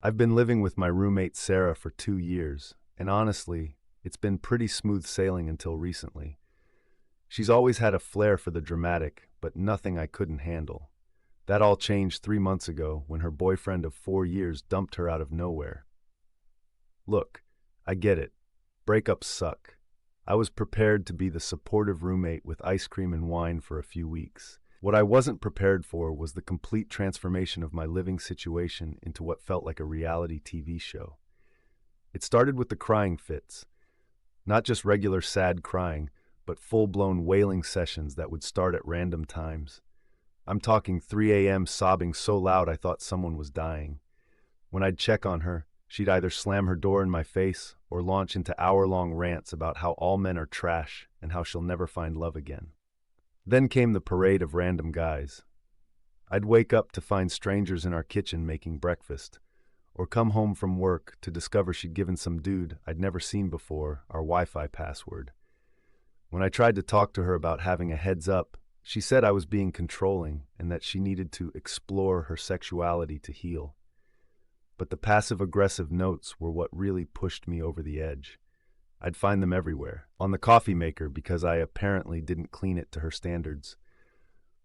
I've been living with my roommate Sarah for 2 years, and honestly, it's been pretty smooth sailing until recently. She's always had a flair for the dramatic, but nothing I couldn't handle. That all changed 3 months ago when her boyfriend of 4 years dumped her out of nowhere. Look, I get it. Breakups suck. I was prepared to be the supportive roommate with ice cream and wine for a few weeks. What I wasn't prepared for was the complete transformation of my living situation into what felt like a reality TV show. It started with the crying fits, not just regular sad crying, but full-blown wailing sessions that would start at random times. I'm talking 3 a.m. sobbing so loud I thought someone was dying. When I'd check on her, she'd either slam her door in my face or launch into hour-long rants about how all men are trash and how she'll never find love again. Then came the parade of random guys. I'd wake up to find strangers in our kitchen making breakfast, or come home from work to discover she'd given some dude I'd never seen before our Wi-Fi password. When I tried to talk to her about having a heads up, she said I was being controlling and that she needed to explore her sexuality to heal. But the passive-aggressive notes were what really pushed me over the edge. I'd find them everywhere. On the coffee maker because I apparently didn't clean it to her standards.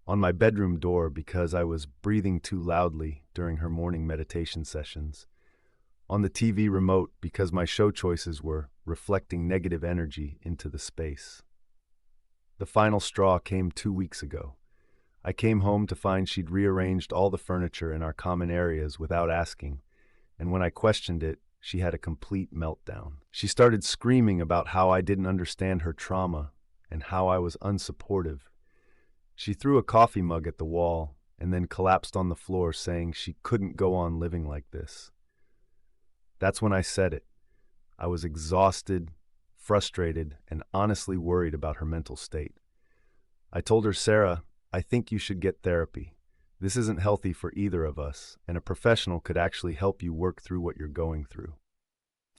On my bedroom door because I was breathing too loudly during her morning meditation sessions. On the TV remote because my show choices were reflecting negative energy into the space. The final straw came 2 weeks ago. I came home to find she'd rearranged all the furniture in our common areas without asking, and when I questioned it, she had a complete meltdown. She started screaming about how I didn't understand her trauma and how I was unsupportive. She threw a coffee mug at the wall and then collapsed on the floor saying she couldn't go on living like this. That's when I said it. I was exhausted, frustrated, and honestly worried about her mental state. I told her, Sarah, I think you should get therapy. This isn't healthy for either of us, and a professional could actually help you work through what you're going through.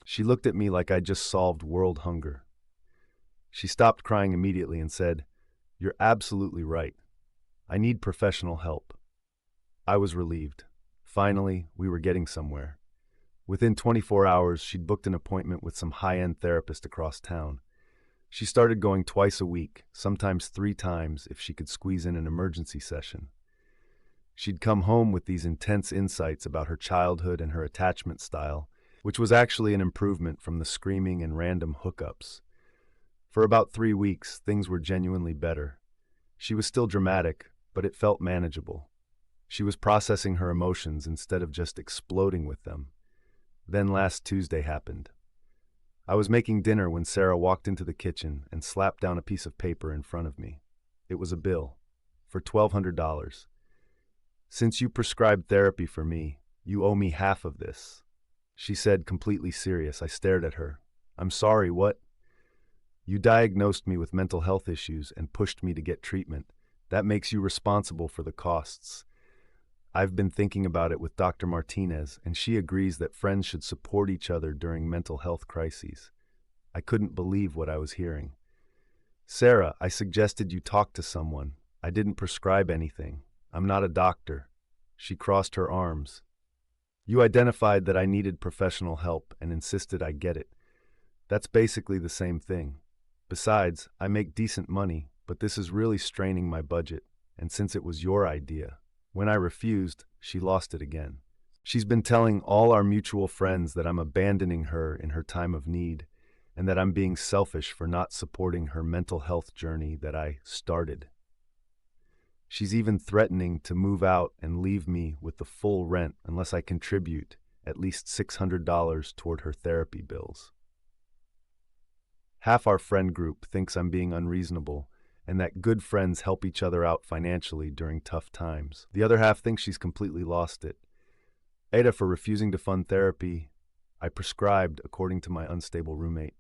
She looked at me like I'd just solved world hunger. She stopped crying immediately and said, "You're absolutely right. I need professional help." I was relieved. Finally, we were getting somewhere. Within 24 hours, she'd booked an appointment with some high-end therapist across town. She started going twice a week, sometimes 3 times if she could squeeze in an emergency session. She'd come home with these intense insights about her childhood and her attachment style, which was actually an improvement from the screaming and random hookups. For about 3 weeks, things were genuinely better. She was still dramatic, but it felt manageable. She was processing her emotions instead of just exploding with them. Then last Tuesday happened. I was making dinner when Sarah walked into the kitchen and slapped down a piece of paper in front of me. It was a bill for $1,200. "Since you prescribed therapy for me, you owe me half of this," she said, completely serious. I stared at her. "I'm sorry, what?" "You diagnosed me with mental health issues and pushed me to get treatment. That makes you responsible for the costs. I've been thinking about it with Dr. Martinez, and she agrees that friends should support each other during mental health crises." I couldn't believe what I was hearing. "Sarah, I suggested you talk to someone. I didn't prescribe anything. I'm not a doctor." She crossed her arms. "You identified that I needed professional help and insisted I get it. That's basically the same thing. Besides, I make decent money, but this is really straining my budget, and since it was your idea." When I refused, she lost it again. She's been telling all our mutual friends that I'm abandoning her in her time of need, and that I'm being selfish for not supporting her mental health journey that I started. She's even threatening to move out and leave me with the full rent unless I contribute at least $600 toward her therapy bills. Half our friend group thinks I'm being unreasonable and that good friends help each other out financially during tough times. The other half thinks she's completely lost it. AITA for refusing to fund therapy I prescribed according to my unstable roommate.